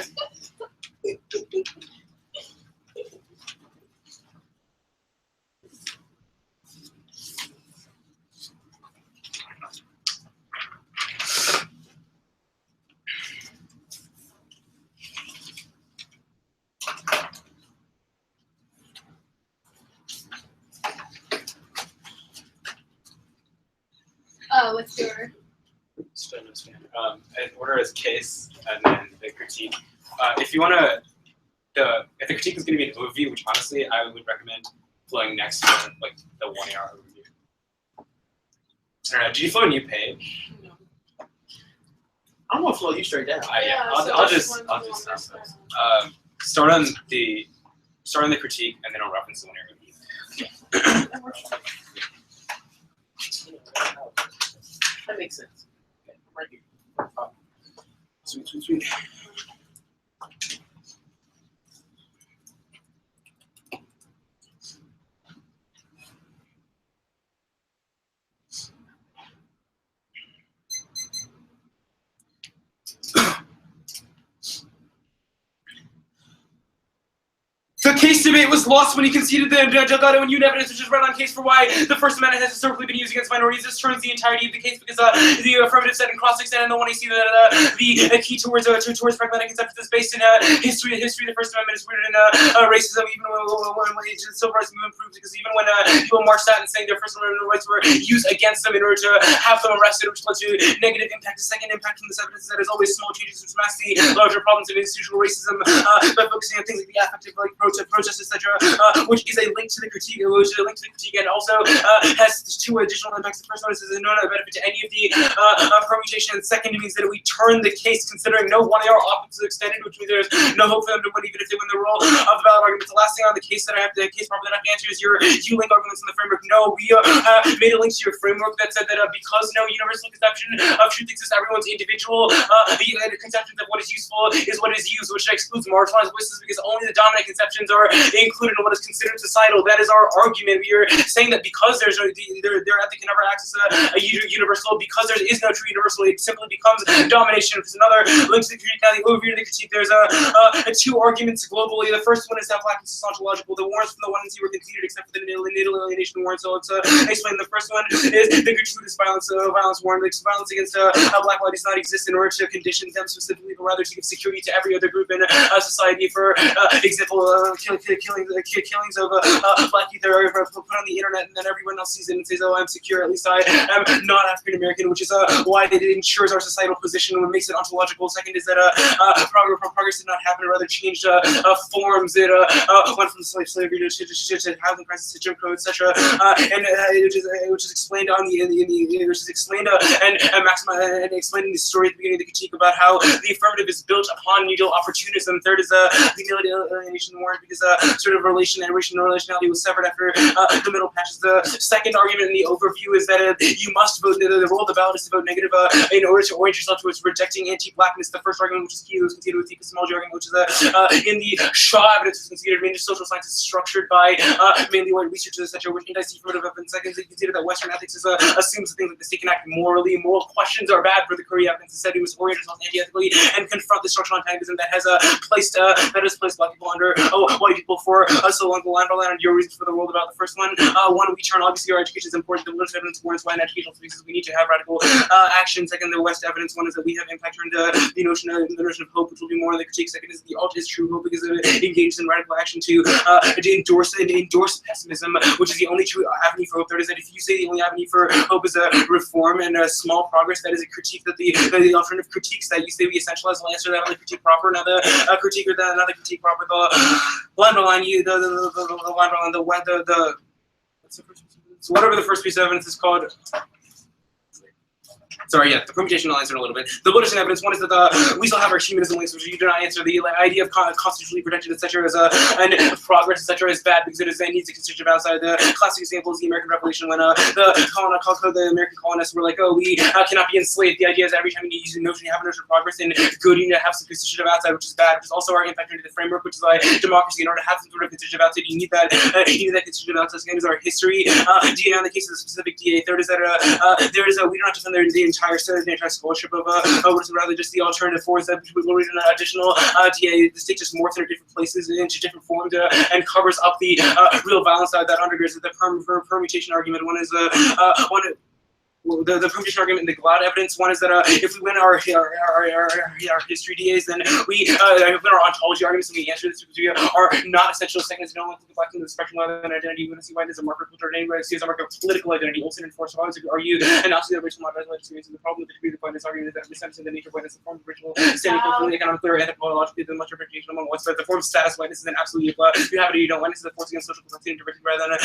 What's the order? In order as case, and then the critique. If you want to, if the critique is going to be an overview, which honestly I would recommend flowing next to like the 1 AR overview. I don't know. Did you flow a new page? No. I'm gonna flow you straight down. Yeah. so I'll which just one do start you want next those. time? Start on the critique, and then I'll reference the 1 AR overview. That makes sense. Okay, I'm right here. Sweet, sweet, sweet. The case debate was lost when he conceded the Delgado and Union evidence, which is right on case for why the First Amendment has historically been used against minorities. This turns the entirety of the case because the affirmative set and cross-extend, and the one you see that the key towards pragmatic conceptions is based in history. The history of the First Amendment is rooted in racism, even when the civil rights movement proves, because even when people marched out and saying their First Amendment rights were used against them in order to have them arrested, which led to negative impact. The second impact from this evidence is that there's always small changes which mask the larger problems of institutional racism by focusing on things like the affective, like protest, etc., which is a link to the critique, and also has two additional impacts. The first one is no benefit to any of the permutation, and second means that we turn the case considering no one AR options extended, which means there's no hope for them to win even if they win the role of the valid argument. The last thing on the case that I have the case problem that I have to answer is your link arguments in the framework. No, we made a link to your framework that said that because no universal conception of truth exists, everyone's individual the conceptions of what is useful is what is used, which excludes marginalized voices because only the dominant conceptions are included in what is considered societal. That is our argument. We are saying that because their ethic can never access a universal, because there is no true universal, it simply becomes domination. Which is another link to the critique. Now the overview of the critique. There's two arguments globally. The first one is that blackness is ontological. The warrants from the 1 and 2 were conceded except for the natal alienation warrant. So let's explain. The first one is the gratuitous violence warrant. Like violence against black lives does not exist in order to condition them specifically, but rather to give security to every other group in society. For example, killings of black youth are put on the internet, and then everyone else sees it and says, "Oh, I'm secure. At least I am not African American," which is why it ensures our societal position and makes it ontological. Second is that progress did not happen, rather changed forms. It went from slavery to housing crisis to Jim Crow, etc. And which is explained on which is explained and explained in the story at the beginning of the critique about how the affirmative is built upon needle opportunism. Third is the alienation warrant because sort of relationality was severed after the middle patches. The second argument in the overview is that you must vote. The role of the ballot is to vote negative in order to orient yourself towards rejecting anti-blackness. The first argument, which is key, was conceded with the epistemology argument, which is in the Shaw evidence was conceded. Range of social science is structured by mainly white researchers, etc., which indicates affirmative evidence. Second, they consider that Western ethics assumes that things like the state can act morally. Moral questions are bad for the Korea evidence. Instead, it was orient yourself anti-ethically and confront the structural antagonism that has placed black people under white people for so long. The line and your reasons for the world about the first one. One, we turn obviously our education is important. The literature evidence warrants why in educational spaces we need to have radical action. Second, the West evidence one is that we have impact turned the notion of hope, which will be more in the critique. Second is the alt is true hope because it engages in radical action to endorse pessimism, which is the only true avenue for hope. Third is that if you say the only avenue for hope is a reform and a small progress, that is a critique that the alternative critiques that you say we essentialize will answer that on the critique proper. Now the critique or another critique proper. The line so whatever the first piece of evidence is called. Sorry, yeah, the permutation I'll answer in a little bit. The Buddhist evidence, one is that we still have our humanism links, which you do not answer. The idea of constitutionally protected, etc., and progress, etc., is bad because it needs a constitutive outside. The classic example is the American Revolution when the American colonists were like, "Oh, we cannot be enslaved." The idea is that every time you use a notion, you have a notion of progress, and good, you need to have some constitutive outside, which is bad. Which is also our impact into the framework, which is like democracy. In order to have some sort of constitutive outside, you need that constitutive outside. Second is our history. DNA in the case of the specific DA. Third is that we don't have to spend the entire scholarship of what is rather just the alternative for is that we'll read an additional DA. The state just morphs into different places into different forms and covers up the real violence that undergirds the permutation argument. One is the permutation argument in the Glaude evidence. One is that if we win our history DAs, then we win our ontology arguments and we answer this because we are not essential. Second is no one to black in the spectrum of an identity. We want to see white as a marker of culture identity, we see as a marker of political identity. Olson and Forrest argue and not see that racial non-racial experiences. The problem with the degree of the whiteness argument is that we sense in the nature of whiteness, the form of ritual, standing culturally, economically, or anthropologically, the much representation among whites. The form of status whiteness is an absolute you have it or you don't. Whiteness is a force against social complexity and diversity rather than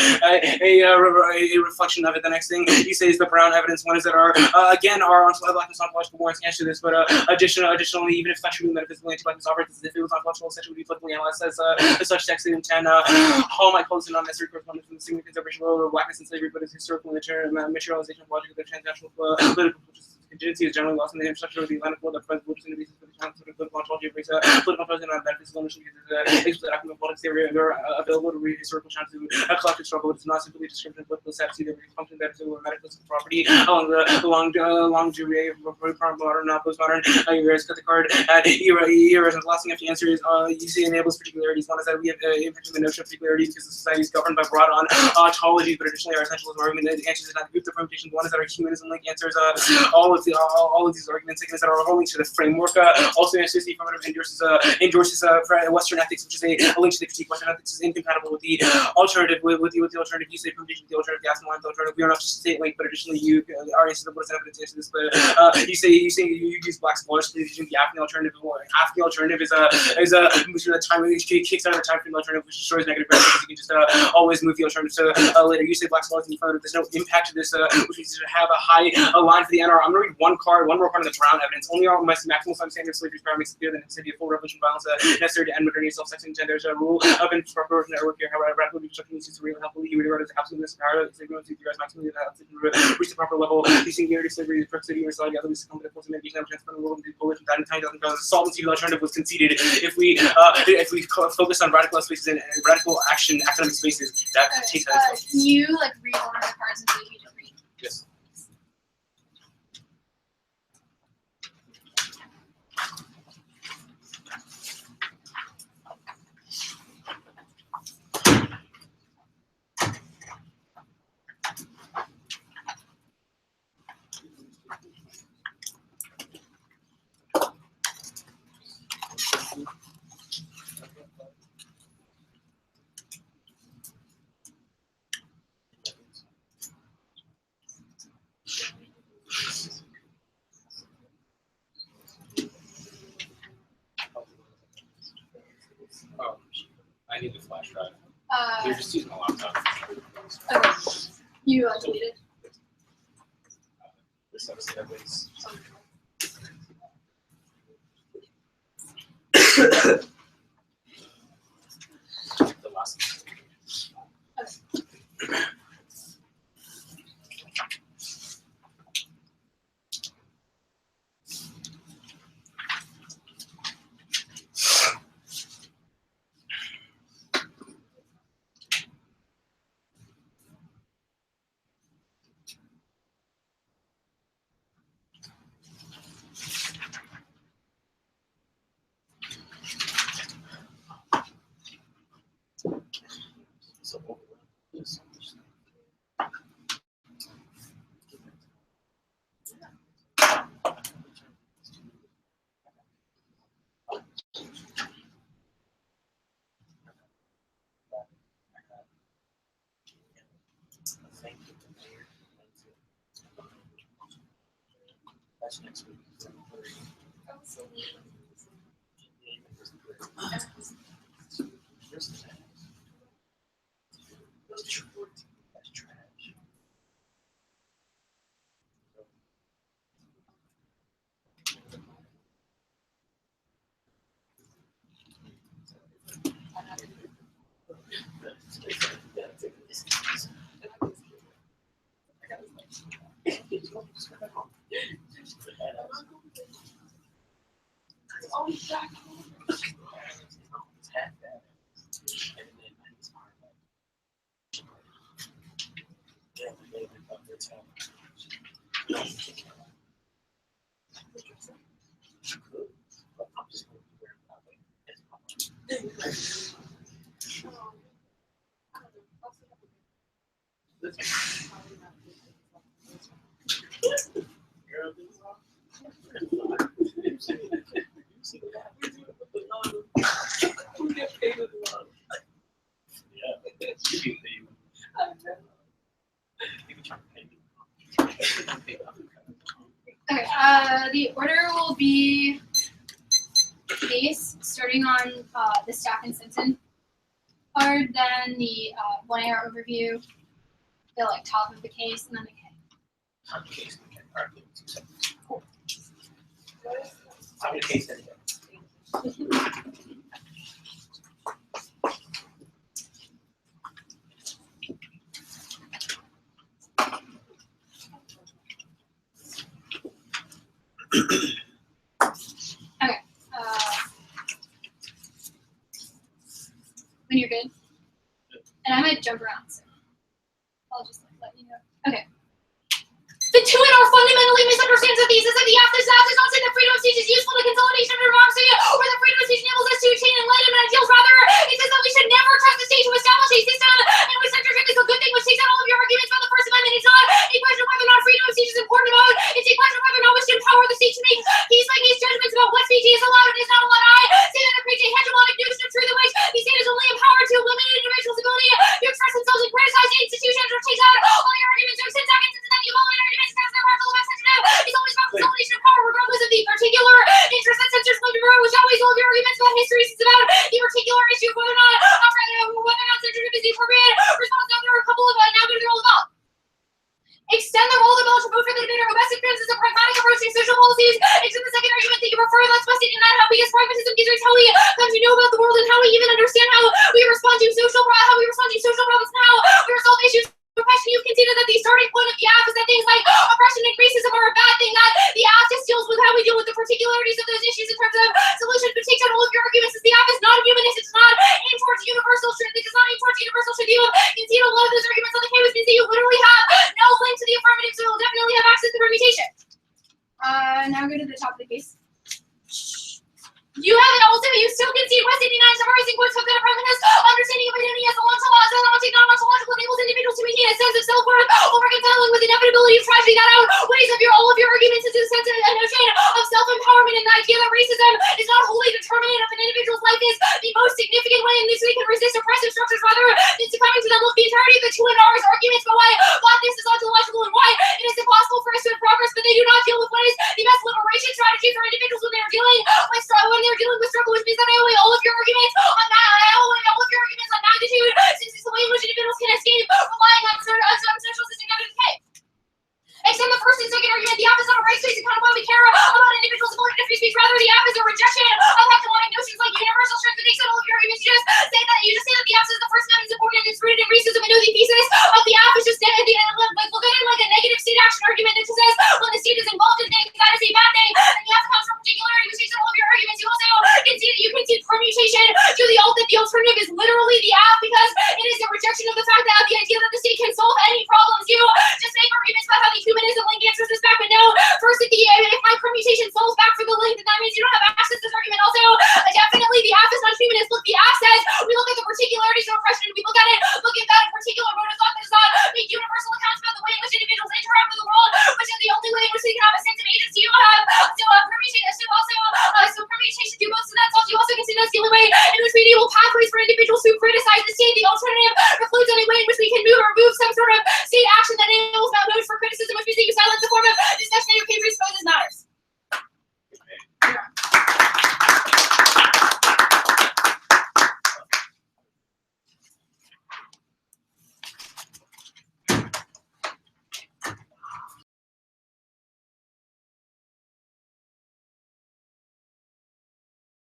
a reflection of it. The next thing you say is the Brown evidence. One is that our blackness ontological warrants answer this, but additionally, even if sexually metaphysical anti-blackness operates as if it was ontological, sexually would be politically analyzed as such text in 10. Hall might call this a non-necessary correspondence from the significance of racial blackness and slavery, but is historical in the materialization of logic of the transnational political contingency is generally lost in the infrastructure of the Atlantic world that provides political basis for the concept of political ontology of race. Political ontology and metaphysical mission because explicit academic politics theory are available to read historical chance to a collective struggle. It is not simply a description of political status, either function that is a metaphysical property along the long journey of modern, postmodern eras. Cut the card at eras. And the last thing I have to answer is you say enables particularities. One is that we have the notion of particularity because the society is governed by broad ontologies, but additionally our essentialism argument answers is not the group of permutations. One is that our humanism link answers all of these arguments. Second is that our whole link to the framework also answers the affirmative endorses Western ethics, which is a link to the critique. Western ethics is incompatible with the alternative with the alternative. You say permutation with the alternative gas and line, the alternative. We are not just a state link, but additionally you are answers the Buddhist evidence answer this. But you use black scholars to using the Afghan alternative. Afghan alternative is a time kicks out of the time frame alternative, which destroys negative values because you can just always move the alternative to later. You say black scholars in the front of it. There's no impact to this, which means to have a high line for the NR. I'm gonna read one more card on the Brown evidence. Only our maximal standard of slavery power makes it clear that it's to be a full revolution violence necessary to end modernity, self-sexing gender. There's a rule of proportion network here. However, radical deconstruction needs to real helpfully. You regard as absoluteness power. Slavery wants to theorize maximally that reach the proper level. The singularity slavery, the proximity, or society, otherwise succumb to the force of mitigation of transforming the world into coalition. That in time doesn't cause the solvency of the alternative was conceded. If we focus on radical spaces and radical action academic spaces, that takes that. Can you reorder the cards and see if you just read? Yes. Oh, I need the flash drive. You're just using a laptop. Okay. You deleted. This upstairs, please. The last. Okay. That's next week. That's trash. Okay, the order will be case, starting on the Stack and Simpson card, then the 1AR overview, the top of the case, and then the K. How many cases can argue 2 seconds? Cool. How many cases anyway? Okay. When you're good. And I might jump around, so I'll just let you know. Okay. The two in our fundamentally misunderstands the thesis of the app. This app does not say that freedom of speech is useful to consolidation of democracy, or that freedom of speech enables us to attain enlightenment ideals. Rather, it says that we should never trust the state to establish a system in which censorship is a good thing, which takes out all of your arguments about the First Amendment. It's not a question of whether or not freedom of speech is important about. It's a question of whether or not we should empower the state to make case-by-case judgments about what speech is allowed and is not allowed. I say that it creates a hegemonic notion of truth in which the state is only empowered to limit an individual's ability to express themselves and criticize institutions, or takes out all your arguments or 10 seconds into them. You all your arguments because they're all about censorship. It's always about consolidation of power, regardless of the particular interest that censors claim to promote, which always all of your arguments about history is about the particular issue of whether or not censorship is the appropriate response. Now there are a couple of now they're all about. Extend the role of the military vote for the debate or domestic trends as a pragmatic approach to social policies. Extend the second argument that you prefer less busting in that how because pragmatism gives how we come to know about the world and how we even understand how we respond to social problems and how we resolve issues. Question, you've conceded that the starting point of the app is that things like oppression and racism are a bad thing, that the app just deals with how we deal with the particularities of those issues in terms of solutions, but takes out all of your arguments as the app is not humanist, it's not aimed towards universal truth, it does not aim towards universal truth. You concede a lot of those arguments on the K, which means that you literally have no link to the affirmative, so you'll definitely have access to permutation. Now go to the top of the case. You have it also, you still concede West 89 summarizing quotes of the pragmatist understanding of identity as non-ontological enables individuals to maintain a sense of self-worth while reconciling with inevitability of tragedy. That outweighs of all of your arguments into the sense of a notion of self-empowerment and the idea that racism is not wholly determinate of an individual's life is the most significant way in which we can resist oppressive structures rather than succumbing to them. Look, the entirety of the two NR's arguments about why blackness is ontological and why it is impossible for us to progress, but they do not deal with what is the best liberation strategy for individuals when they are dealing with struggle, which means that I owe all of your arguments on magnitude, since it's the way in which individuals can escape relying on social system evidence. Okay. Extend the first and second argument. The app is not a right space and kind of why we care about individuals' ability to free speech. Rather, the app is a rejection of hegemonic notions like universal truth. That takes out all of your arguments. You just say that the app says the First Amendment is important and it's rooted in racism. I know the thesis of the app is just look at it like a negative state action argument that just says when the state is involved in things, that is a bad thing. And you have to come from particularity, which takes out all of your arguments. You also concede permutation to the alt that the alternative is literally the app because it is a rejection of the fact that the idea that the state can solve any